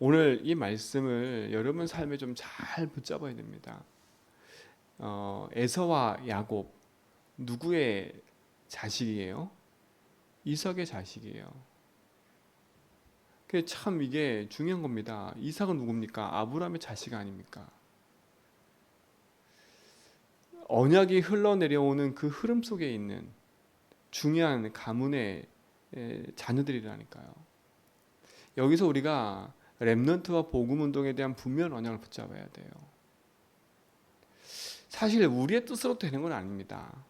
오늘 이 말씀을 여러분 삶에 좀 잘 붙잡아야 됩니다. 에서와 야곱 누구의 자식이에요? 이삭의 자식이에요. 참 이게 중요한 겁니다. 이삭은 누굽니까? 아브라함의 자식 아닙니까? 언약이 흘러내려오는 그 흐름 속에 있는 중요한 가문의 자녀들이라니까요. 여기서 우리가 렘넌트와 복음 운동에 대한 분명한 언약을 붙잡아야 돼요. 사실 우리의 뜻으로 되는 건 아닙니다.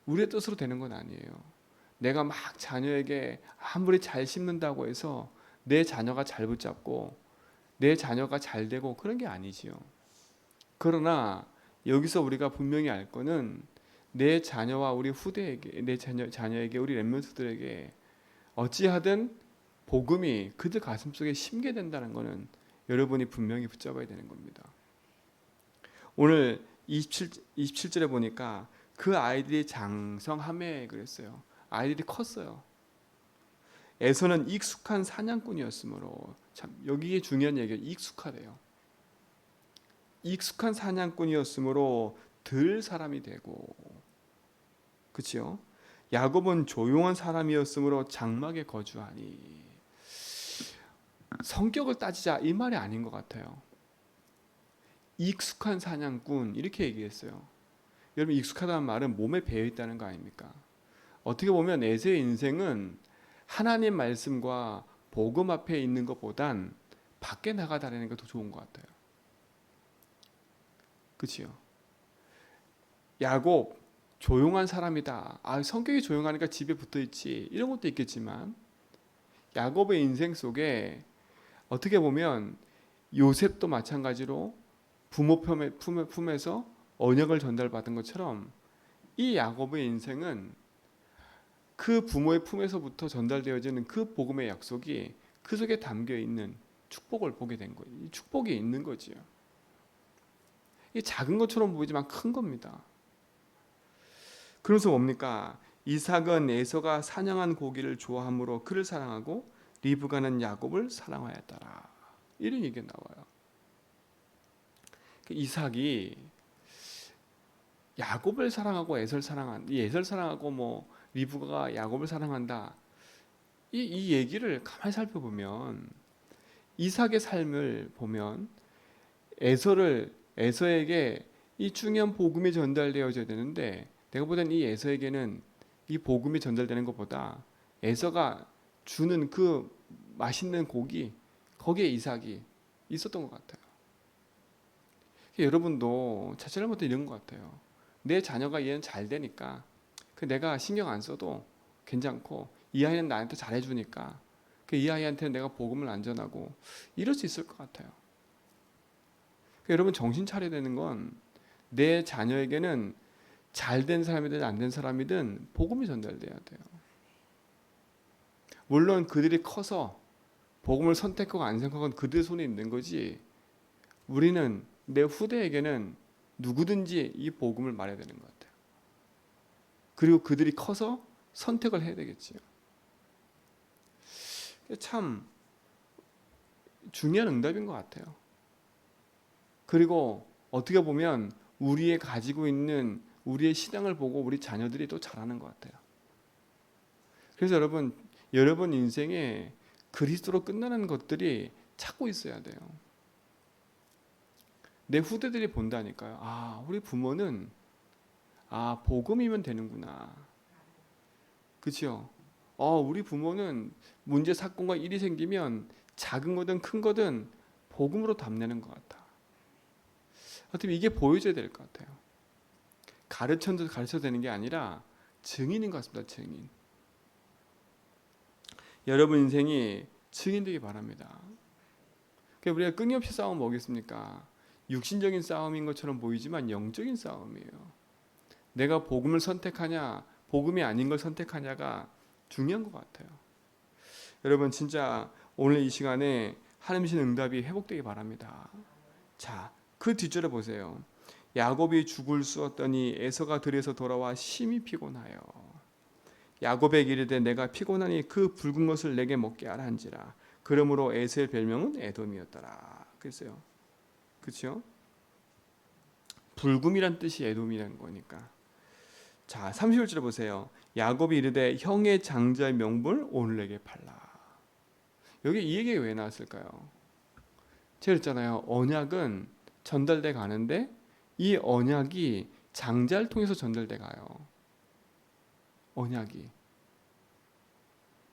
우리의 뜻으로 되는 건 아니에요. 내가 막 자녀에게 아무리 잘 심는다고 해서 내 자녀가 잘 붙잡고 내 자녀가 잘 되고 그런 게 아니지요. 그러나 여기서 우리가 분명히 알 거는 내 자녀와 우리 후대에게, 내 자녀에게, 우리 렘넌트들에게 어찌하든 복음이 그들 가슴속에 심게 된다는 것은 여러분이 분명히 붙잡아야 되는 겁니다. 오늘 27절에 보니까 그 아이들이 장성함에 그랬어요. 아이들이 컸어요. 에서는 익숙한 사냥꾼이었으므로, 참 여기에 중요한 얘기가 익숙하대요. 익숙한 사냥꾼이었으므로 들 사람이 되고, 그렇죠? 야곱은 조용한 사람이었으므로 장막에 거주하니. 성격을 따지자 이 말이 아닌 것 같아요. 익숙한 사냥꾼 이렇게 얘기했어요. 여러분, 익숙하다는 말은 몸에 배어 있다는 거 아닙니까? 어떻게 보면 에서의 인생은 하나님 말씀과 복음 앞에 있는 것보단 밖에 나가다니는 게 더 좋은 것 같아요. 그렇지요? 야곱 조용한 사람이다. 성격이 조용하니까 집에 붙어 있지. 이런 것도 있겠지만 야곱의 인생 속에 어떻게 보면 요셉도 마찬가지로 부모 품에서 언약을 전달받은 것처럼 이 야곱의 인생은 그 부모의 품에서부터 전달되어지는 그 복음의 약속이 그 속에 담겨 있는 축복을 보게 된 거예요. 이 축복이 있는 거지요. 이 작은 것처럼 보이지만 큰 겁니다. 그래서 뭡니까? 이삭은 에서가 사냥한 고기를 좋아함으로 그를 사랑하고 리브가는 야곱을 사랑하였더라. 이런 얘기가 나와요. 이삭이 야곱을 사랑하고 에서를 사랑한, 이 에서를 사랑하고 뭐 리브가가 야곱을 사랑한다. 이 얘기를 가만히 살펴보면 이삭의 삶을 보면 에서에게 이 중요한 복음이 전달되어져야 되는데 내가 보기엔 이 에서에게는 이 복음이 전달되는 것보다 에서가 주는 그 맛있는 고기 거기에 이삭이 있었던 것 같아요. 여러분도 자칫 못해 이런 것 같아요. 내 자녀가 얘는 잘 되니까 내가 신경 안 써도 괜찮고 이 아이는 나한테 잘해주니까 이 아이한테는 내가 복음을 안 전하고 이럴 수 있을 것 같아요. 여러분 정신 차려야 되는 건 내 자녀에게는 잘된 사람이든 안 된 사람이든 복음이 전달돼야 돼요. 물론 그들이 커서 복음을 선택하고 안 선택하건 그들의 손에 있는 거지 우리는 내 후대에게는 누구든지 이 복음을 말해야 되는 것 같아요. 그리고 그들이 커서 선택을 해야 되겠지요. 참 중요한 응답인 것 같아요. 그리고 어떻게 보면 우리의 가지고 있는 우리의 신앙을 보고 우리 자녀들이 또 잘하는 것 같아요. 그래서 여러분 인생에 그리스도로 끝나는 것들이 찾고 있어야 돼요. 내 후대들이 본다니까요. 우리 부모는 복음이면 되는구나. 그렇죠? 우리 부모는 문제 사건과 일이 생기면 작은 거든 큰 거든 복음으로 답내는 것 같아. 어떻게 이게 보여줘야 될 것 같아요. 가르쳐도 되는 게 아니라 증인인 것 같습니다. 증인. 여러분 인생이 증인되기 바랍니다. 우리가 끊임없이 싸우면 뭐겠습니까? 육신적인 싸움인 것처럼 보이지만 영적인 싸움이에요. 내가 복음을 선택하냐 복음이 아닌 걸 선택하냐가 중요한 것 같아요. 여러분 진짜 오늘 이 시간에 하나님의 응답이 회복되기 바랍니다. 자, 그 뒷줄에 보세요. 야곱이 죽을 쑤었더니 에서가 들에서 돌아와 심히 피곤하여 야곱에게 이르되 내가 피곤하니 그 붉은 것을 내게 먹게 하라 한지라. 그러므로 에서의 별명은 에돔이었더라. 그랬어요. 그렇죠? 불금이란 뜻이 에돔이라는 거니까. 자, 31절 보세요. 야곱이 이르되 형의 장자의 명분을 오늘 내게 팔라. 여기 이 얘기가 왜 나왔을까요? 제가 그랬잖아요. 언약은 전달돼 가는데 이 언약이 장자를 통해서 전달돼 가요. 언약이.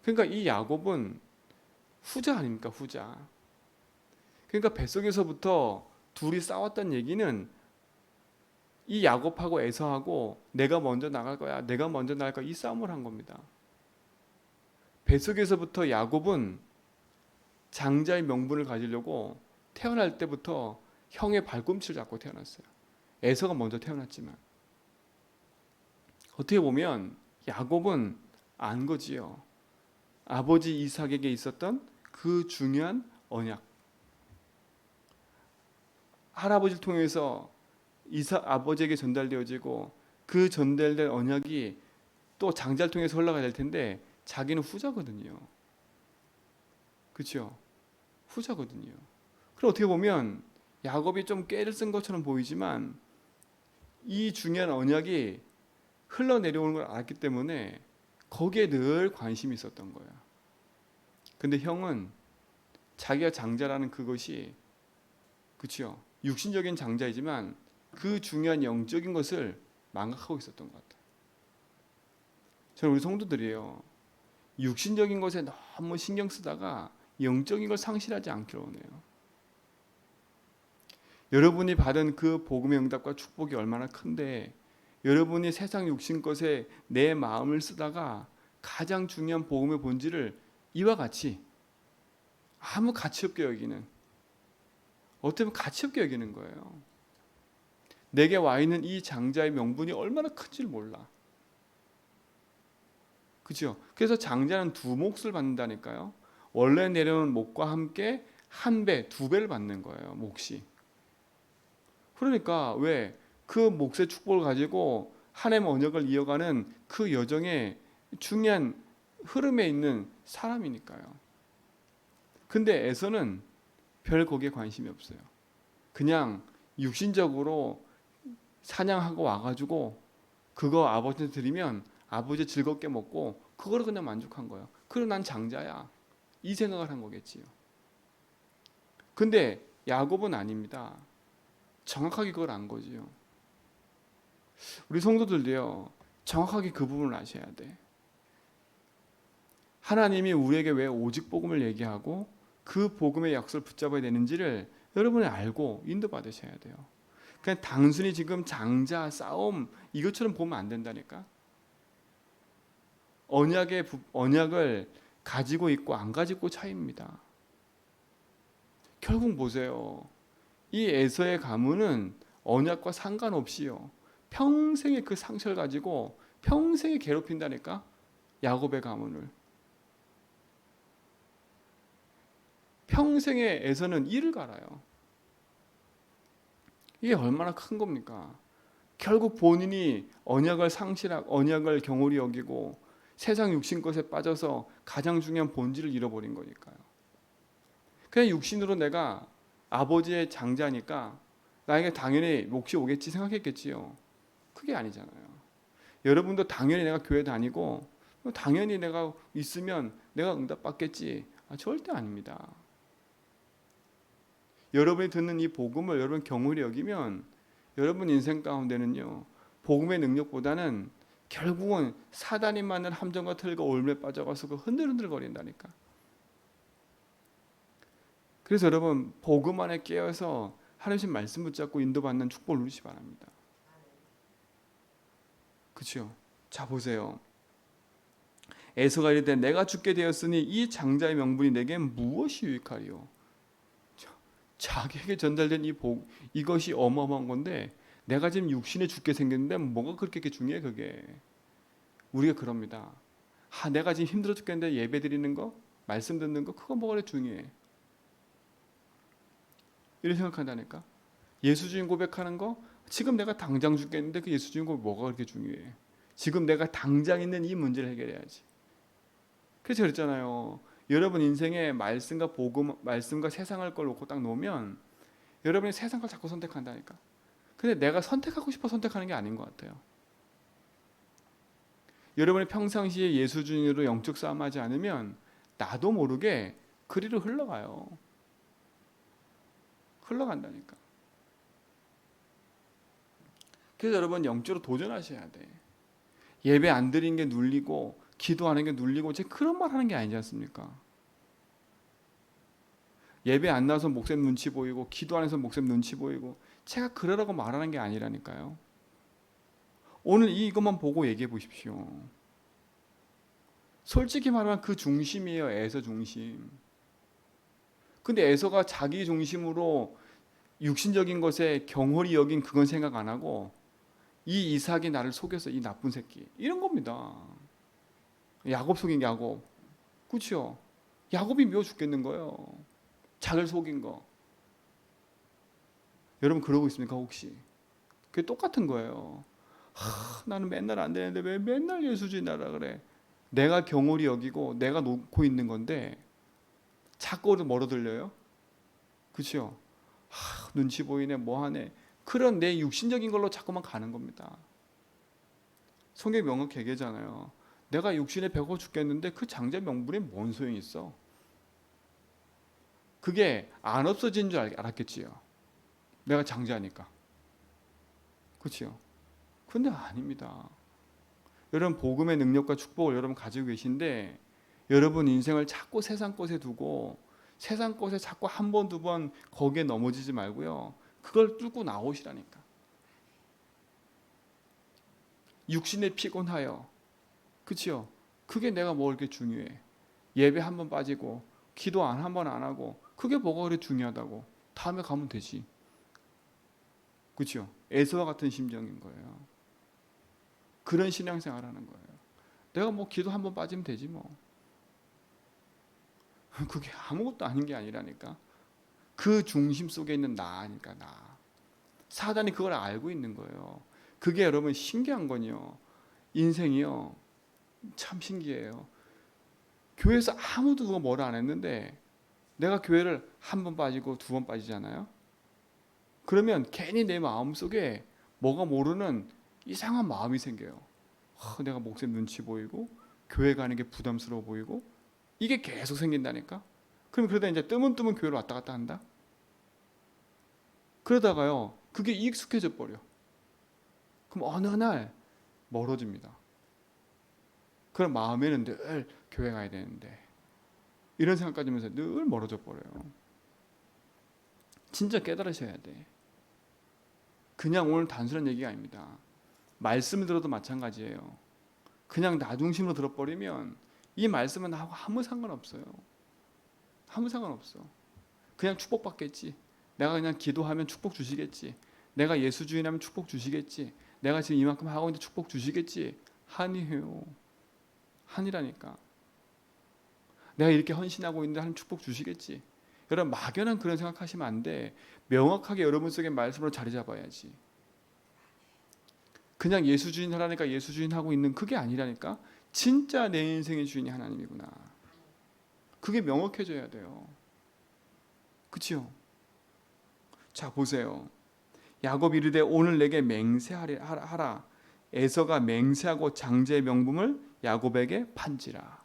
그러니까 이 야곱은 후자 아닙니까? 후자. 그러니까 뱃속에서부터 둘이 싸웠던 얘기는 이 야곱하고 에서하고 내가 먼저 나갈 거야, 내가 먼저 나갈 거야, 이 싸움을 한 겁니다. 뱃속에서부터 야곱은 장자의 명분을 가지려고 태어날 때부터 형의 발꿈치를 잡고 태어났어요. 에서가 먼저 태어났지만 어떻게 보면 야곱은 안 거지요. 아버지 이삭에게 있었던 그 중요한 언약, 할아버지를 통해서 이삭 아버지에게 전달되어지고 그 전달된 언약이 또 장자를 통해서 흘러가야 될 텐데 자기는 후자거든요. 그렇죠? 후자거든요. 그럼 어떻게 보면 야곱이 좀 깨를 쓴 것처럼 보이지만 이 중요한 언약이 흘러내려오는 걸 알았기 때문에 거기에 늘 관심이 있었던 거야. 근데 형은 자기가 장자라는 그것이, 그렇죠? 육신적인 장자이지만 그 중요한 영적인 것을 망각하고 있었던 것 같아요. 저는 우리 성도들이에요. 육신적인 것에 너무 신경 쓰다가 영적인 걸 상실하지 않기를 원해요. 여러분이 받은 그 복음의 응답과 축복이 얼마나 큰데 여러분이 세상 육신 것에 내 마음을 쓰다가 가장 중요한 복음의 본질을 이와 같이 아무 가치 없게 여기는, 어떻게 보면 가치 없게 여기는 거예요. 내게 와 있는 이 장자의 명분이 얼마나 큰지를 몰라. 그렇죠? 그래서 장자는 두 몫을 받는다니까요. 원래 내려오는 몫과 함께 한 배, 두 배를 받는 거예요. 몫이. 그러니까 왜 그 몫의 축복을 가지고 하나님의 언약을 이어가는 그 여정의 중요한 흐름에 있는 사람이니까요. 근데 에서는 별 거기에 관심이 없어요. 그냥 육신적으로 사냥하고 와가지고 그거 아버지한테 드리면 아버지 즐겁게 먹고 그거를 그냥 만족한 거예요. 그럼 난 장자야, 이 생각을 한 거겠지요. 근데 야곱은 아닙니다. 정확하게 그걸 안 거지요. 우리 성도들도요, 정확하게 그 부분을 아셔야 돼. 하나님이 우리에게 왜 오직 복음을 얘기하고 그 복음의 약속을 붙잡아야 되는지를 여러분이 알고 인도받으셔야 돼요. 그냥 단순히 지금 장자, 싸움 이것처럼 보면 안 된다니까. 언약을 가지고 있고 안 가지고 차이입니다. 결국 보세요. 이 에서의 가문은 언약과 상관없이요, 평생의 그 상처를 가지고 평생에 괴롭힌다니까. 야곱의 가문을 평생에 에서는 이를 갈아요. 이게 얼마나 큰 겁니까? 결국 본인이 언약을 상실하고 언약을 경홀히 여기고 세상 육신 것에 빠져서 가장 중요한 본질을 잃어버린 거니까요. 그냥 육신으로 내가 아버지의 장자니까 나에게 당연히 몫이 오겠지 생각했겠지요. 그게 아니잖아요. 여러분도 당연히 내가 교회 다니고 당연히 내가 있으면 내가 응답받겠지. 절대 아닙니다. 여러분이 듣는 이 복음을 여러분 경홀히 여기면 여러분 인생 가운데는요, 복음의 능력보다는 결국은 사단이 만든 함정과 틀과 올무에 빠져가서 그 흔들흔들 거린다니까. 그래서 여러분 복음 안에 깨어서 하나님 말씀 붙잡고 인도받는 축복을 누리시 바랍니다. 그렇죠? 자 보세요. 에서가 이르되 내가 죽게 되었으니 이 장자의 명분이 내게 무엇이 유익하리요? 자기에게 전달된 이 복, 이것이 어마어마한 건데 내가 지금 육신에 죽게 생겼는데 뭐가 그렇게 중요해? 그게 우리가 그럽니다. 내가 지금 힘들어 죽겠는데 예배 드리는 거, 말씀 듣는 거, 그거 뭐가 그렇게 중요해? 이렇게 생각한다니까. 예수 주님 고백하는 거, 지금 내가 당장 죽겠는데 그 예수 주님 고백 뭐가 그렇게 중요해? 지금 내가 당장 있는 이 문제를 해결해야지. 그래서 그랬잖아요. 여러분 인생에 말씀과 복음, 말씀과 세상을 걸 놓고 딱 놓으면 여러분이 세상 걸 자꾸 선택한다니까. 근데 내가 선택하고 싶어 선택하는 게 아닌 것 같아요. 여러분이 평상시에 예수주의로 영적 싸움하지 않으면 나도 모르게 그리로 흘러가요. 흘러간다니까. 그래서 여러분 영적으로 도전하셔야 돼. 예배 안 드리는 게 눌리고 기도하는 게 눌리고 제가 그런 말 하는 게 아니지 않습니까? 예배 안 나와서 목사님 눈치 보이고 기도 안 해서 목사님 눈치 보이고 제가 그러라고 말하는 게 아니라니까요. 오늘 이것만 보고 얘기해 보십시오. 솔직히 말하면 그 중심이에요. 에서 중심. 근데 에서가 자기 중심으로 육신적인 것에 경홀히 여긴 그건 생각 안 하고 이 이삭이 나를 속였어. 이 나쁜 새끼. 이런 겁니다. 야곱 속인 야곱. 그렇죠? 야곱이 미워 죽겠는 거예요. 자기를 속인 거. 여러분 그러고 있습니까 혹시? 그게 똑같은 거예요. 나는 맨날 안 되는데 왜 맨날 예수주의 나라 그래? 내가 경홀히 여기고 내가 놓고 있는 건데 자꾸 멀어 들려요? 그렇죠? 눈치 보이네 뭐하네 그런 내 육신적인 걸로 자꾸만 가는 겁니다. 성경이 명확히 얘기하잖아요. 내가 육신에 배고 죽겠는데 그 장자 명분에 뭔 소용이 있어? 그게 안 없어진 줄 알았겠지요. 내가 장자니까. 그렇죠? 근데 아닙니다. 여러분 복음의 능력과 축복을 여러분 가지고 계신데 여러분 인생을 자꾸 세상 것에 두고 세상 것에 자꾸 한 번, 두 번 거기에 넘어지지 말고요. 그걸 뚫고 나오시라니까. 육신에 피곤하여. 그치요? 그게 내가 뭐 이렇게 중요해. 예배 한 번 빠지고 기도 한 번 안 하고 그게 뭐가 그래 중요하다고. 다음에 가면 되지. 그치요? 에서와 같은 심정인 거예요. 그런 신앙생활 하는 거예요. 내가 뭐 기도 한 번 빠지면 되지 뭐. 그게 아무것도 아닌 게 아니라니까. 그 중심 속에 있는 나니까 나. 사단이 그걸 알고 있는 거예요. 그게 여러분 신기한 건요. 인생이요. 참 신기해요. 교회에서 아무도 누가 뭐라 안 했는데 내가 교회를 한 번 빠지고 두 번 빠지잖아요. 그러면 괜히 내 마음속에 뭐가 모르는 이상한 마음이 생겨요. 내가 목사님 눈치 보이고 교회 가는 게 부담스러워 보이고 이게 계속 생긴다니까. 그럼 그러다 이제 뜨문뜨문 교회로 왔다 갔다 한다. 그러다가요 그게 익숙해져 버려. 그럼 어느 날 멀어집니다. 그럼 마음에는 늘 교회 가야 되는데 이런 생각까지 하면서 늘 멀어져 버려요. 진짜 깨달으셔야 돼. 그냥 오늘 단순한 얘기가 아닙니다. 말씀을 들어도 마찬가지예요. 그냥 나 중심으로 들어버리면 이 말씀은 나하고 아무 상관없어요. 아무 상관없어. 그냥 축복받겠지. 내가 그냥 기도하면 축복 주시겠지. 내가 예수 주인하면 축복 주시겠지. 내가 지금 이만큼 하고 있는데 축복 주시겠지. 한이에요. 한이라니까. 내가 이렇게 헌신하고 있는데 하나님 축복 주시겠지. 여러분 막연한 그런 생각하시면 안 돼. 명확하게 여러분 속에 말씀으로 자리 잡아야지. 그냥 예수 주인 하라니까 예수 주인 하고 있는 그게 아니라니까. 진짜 내 인생의 주인이 하나님이구나. 그게 명확해져야 돼요. 그치요? 자 보세요. 야곱이 이르되 오늘 내게 맹세하라. 에서가 맹세하고 장제의 명분을 야곱에게 판지라.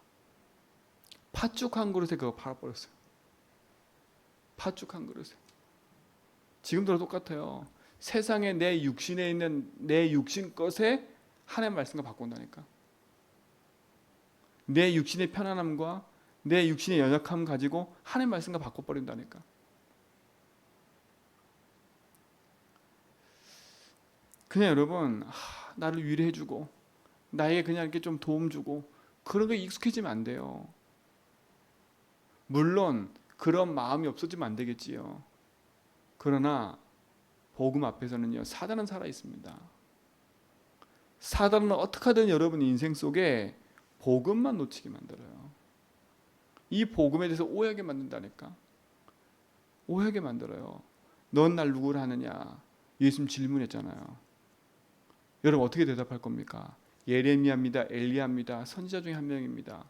팥죽 한 그릇에 그거 팔아버렸어요. 팥죽 한 그릇에. 지금도 똑같아요. 세상에 내 육신에 있는 내 육신 것에 하나님 말씀과 바꾼다니까. 내 육신의 편안함과 내 육신의 연약함 가지고 하나님 말씀과 바꿔버린다니까. 그냥 여러분 나를 위로해주고 나에게 그냥 이렇게 좀 도움 주고 그런 게 익숙해지면 안 돼요. 물론 그런 마음이 없어지면 안 되겠지요. 그러나 복음 앞에서는요 사단은 살아 있습니다. 사단은 어떻게 하든 여러분 인생 속에 복음만 놓치게 만들어요. 이 복음에 대해서 오해하게 만든다니까. 오해하게 만들어요. 넌 날 누구를 하느냐? 예수님 질문했잖아요. 여러분 어떻게 대답할 겁니까? 예레미야입니다. 엘리야입니다. 선지자 중에 한 명입니다.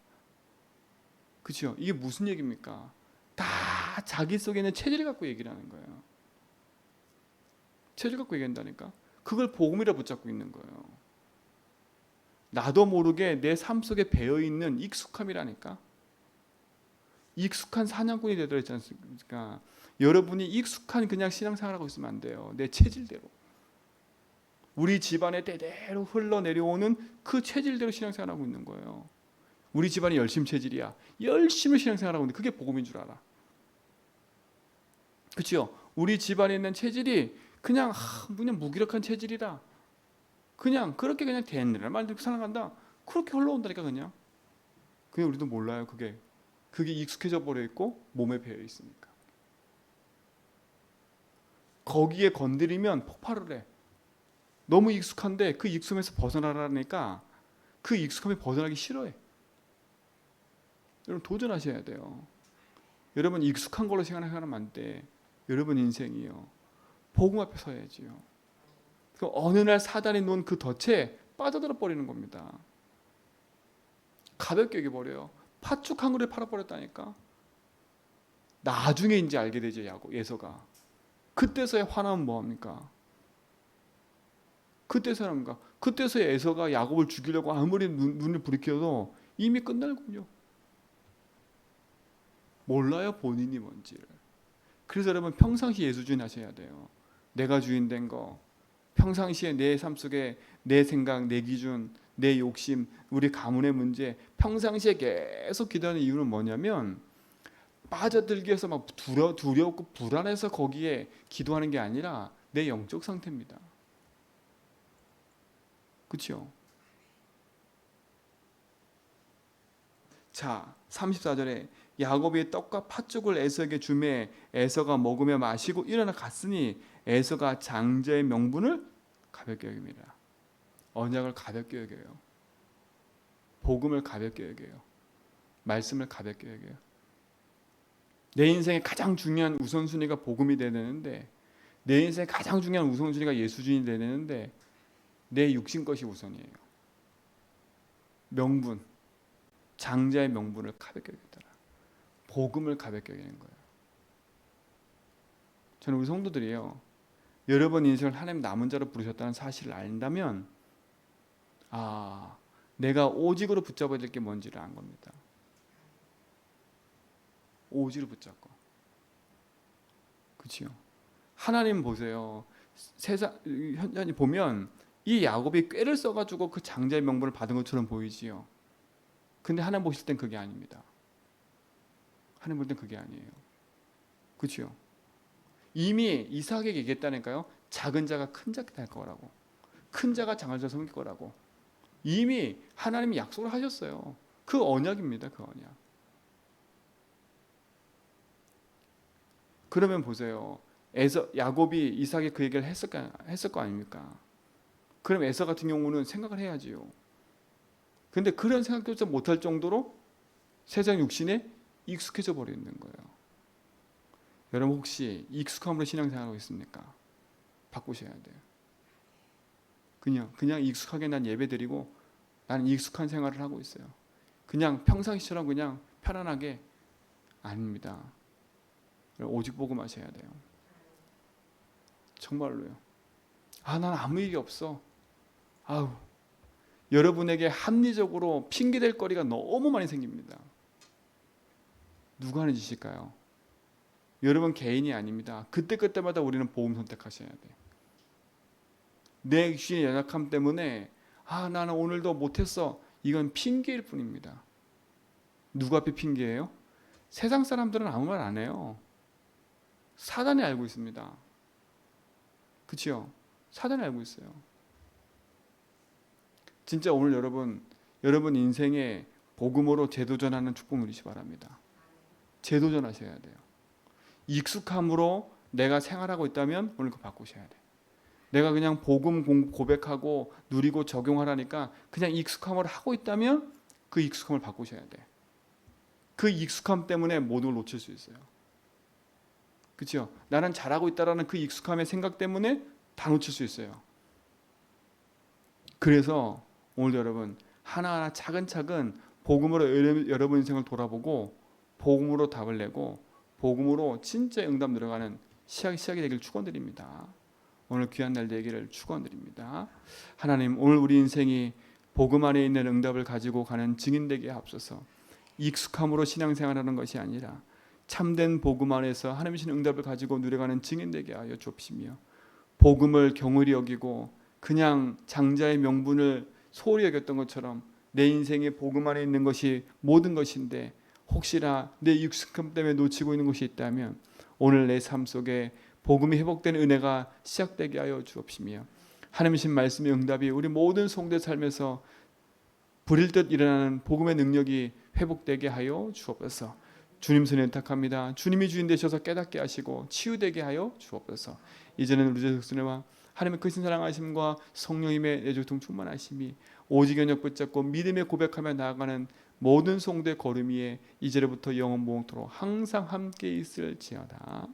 그렇죠? 이게 무슨 얘기입니까? 다 자기 속에 있는 체질 갖고 얘기를 하는 거예요. 체질 갖고 얘기한다니까. 그걸 복음이라 붙잡고 있는 거예요. 나도 모르게 내 삶 속에 배어 있는 익숙함이라니까. 익숙한 사냥꾼이 되더라 했지 않습니까? 여러분이 익숙한 그냥 신앙생활하고 있으면 안 돼요. 내 체질대로. 우리 집안에 대대로 흘러내려오는 그 체질대로 신앙생활하고 있는 거예요. 우리 집안이 열심 체질이야. 열심히 신앙생활하고 있는데 그게 복음인 줄 알아. 그렇죠? 우리 집안에 있는 체질이 그냥 무기력한 체질이다. 그냥 그렇게 그냥 되느라 말대로 살아간다. 그렇게 흘러온다니까 그냥. 그게 우리도 몰라요. 그게 익숙해져 버려 있고 몸에 배어 있으니까. 거기에 건드리면 폭발을 해. 너무 익숙한데 그 익숙함에서 벗어나라니까 그 익숙함에 벗어나기 싫어해. 여러분 도전하셔야 돼요. 여러분 익숙한 걸로 생각하면 안 돼. 여러분 인생이요. 복음 앞에 서야지요. 어느 날 사단이 놓은 그 덫에 빠져들어 버리는 겁니다. 가볍게 여겨버려요. 팥죽 한 그릇 팔아버렸다니까. 나중에 이제 알게 되죠. 예서가. 그때서야 화나면 뭐합니까? 그때서야 에서가 야곱을 죽이려고 아무리 눈을 부리켜도 이미 끝날군요. 몰라요 본인이 뭔지를. 그래서 여러분 평상시 예수 주인 하셔야 돼요. 내가 주인 된 거. 평상시에 내 삶 속에 내 생각, 내 기준, 내 욕심, 우리 가문의 문제 평상시에 계속 기도하는 이유는 뭐냐면 빠져들기 위해서 막 두렵고 불안해서 거기에 기도하는 게 아니라 내 영적 상태입니다. 그렇죠? 자, 34절에 야곱이 떡과 팥죽을 에서에게 주매 에서가 먹으며 마시고 일어나 갔으니 에서가 장자의 명분을 가볍게 여깁니다. 언약을 가볍게 여겨요. 복음을 가볍게 여겨요. 말씀을 가볍게 여겨요. 내 인생의 가장 중요한 우선순위가 복음이 되야 되는데 내 인생의 가장 중요한 우선순위가 예수 주인이 되야 되는데 내 육신 것이 우선이에요. 명분, 장자의 명분을 가볍게 여기더라. 복음을 가볍게 여기는 거예요. 저는 우리 성도들이요. 여러분 인생을 하나님 남은 자로 부르셨다는 사실을 안다면 내가 오직으로 붙잡아야 될 게 뭔지를 안 겁니다. 오직을 붙잡고. 그렇죠? 하나님 보세요. 세상 현장이 보면 이 야곱이 꾀를 써가지고 그 장자의 명분을 받은 것처럼 보이지요. 근데 하나님 보실 땐 그게 아닙니다. 하나님 볼 땐 그게 아니에요. 그렇죠? 이미 이삭에게 얘기했다니까요. 작은 자가 큰 자가 될 거라고. 큰 자가 장을 져서 섬길 거라고. 이미 하나님이 약속을 하셨어요. 그 언약입니다. 그 언약. 그러면 보세요. 야곱이 이삭에 그 얘기를 했을 거 아닙니까? 그럼 에서 같은 경우는 생각을 해야지요. 근데 그런 생각조차 못할 정도로 세상 육신에 익숙해져 버려 있는 거예요. 여러분 혹시 익숙함으로 신앙생활하고 있습니까? 바꾸셔야 돼요. 그냥 익숙하게 난 예배드리고 나는 익숙한 생활을 하고 있어요. 그냥 평상시처럼 그냥 편안하게 아닙니다. 오직 복음하셔야 돼요. 정말로요. 난 아무 일이 없어. 여러분에게 합리적으로 핑계댈 거리가 너무 많이 생깁니다. 누가 하는 짓일까요? 여러분 개인이 아닙니다. 그때마다 우리는 복음 선택하셔야 돼요. 내 육신의 연약함 때문에 나는 오늘도 못했어. 이건 핑계일 뿐입니다. 누구 앞에 핑계예요? 세상 사람들은 아무 말 안 해요. 사단이 알고 있습니다. 그렇죠? 사단이 알고 있어요. 진짜 오늘 여러분 인생에 복음으로 재도전하는 축복 누리시 바랍니다. 재도전하셔야 돼요. 익숙함으로 내가 생활하고 있다면 오늘 그거 바꾸셔야 돼요. 내가 그냥 복음 고백하고 누리고 적용하라니까 그냥 익숙함으로 하고 있다면 그 익숙함을 바꾸셔야 돼요. 그 익숙함 때문에 모든 걸 놓칠 수 있어요. 그렇죠? 나는 잘하고 있다라는 그 익숙함의 생각 때문에 다 놓칠 수 있어요. 그래서 오늘 여러분 하나하나 차근차근 복음으로 여러분 인생을 돌아보고 복음으로 답을 내고 복음으로 진짜 응답 들어가는 시작이 되길 축원드립니다. 오늘 귀한 날 되기를 축원드립니다. 하나님, 오늘 우리 인생이 복음 안에 있는 응답을 가지고 가는 증인 되게 하옵소서. 익숙함으로 신앙생활하는 것이 아니라 참된 복음 안에서 하나님의 주신 응답을 가지고 누려가는 증인 되게 하여 주옵시며, 복음을 경홀히 여기고 그냥 장자의 명분을 소홀히 여겼던 것처럼 내 인생의 복음 안에 있는 것이 모든 것인데 혹시나 내 익숙함 때문에 놓치고 있는 것이 있다면 오늘 내 삶 속에 복음이 회복되는 은혜가 시작되게 하여 주옵시며, 하나님의 말씀의 응답이 우리 모든 성도의 삶에서 불일 듯 일어나는 복음의 능력이 회복되게 하여 주옵소서. 주님 손에 의탁합니다. 주님이 주인 되셔서 깨닫게 하시고 치유되게 하여 주옵소서. 이제는 우리 자손과 하나님의 크신 사랑하심과 성령님의 내조통 충만하심이 오직 연역 붙잡고 믿음의 고백하며 나아가는 모든 성도의 걸음 위에 이제로부터 영원 무궁토록 항상 함께 있을지어다.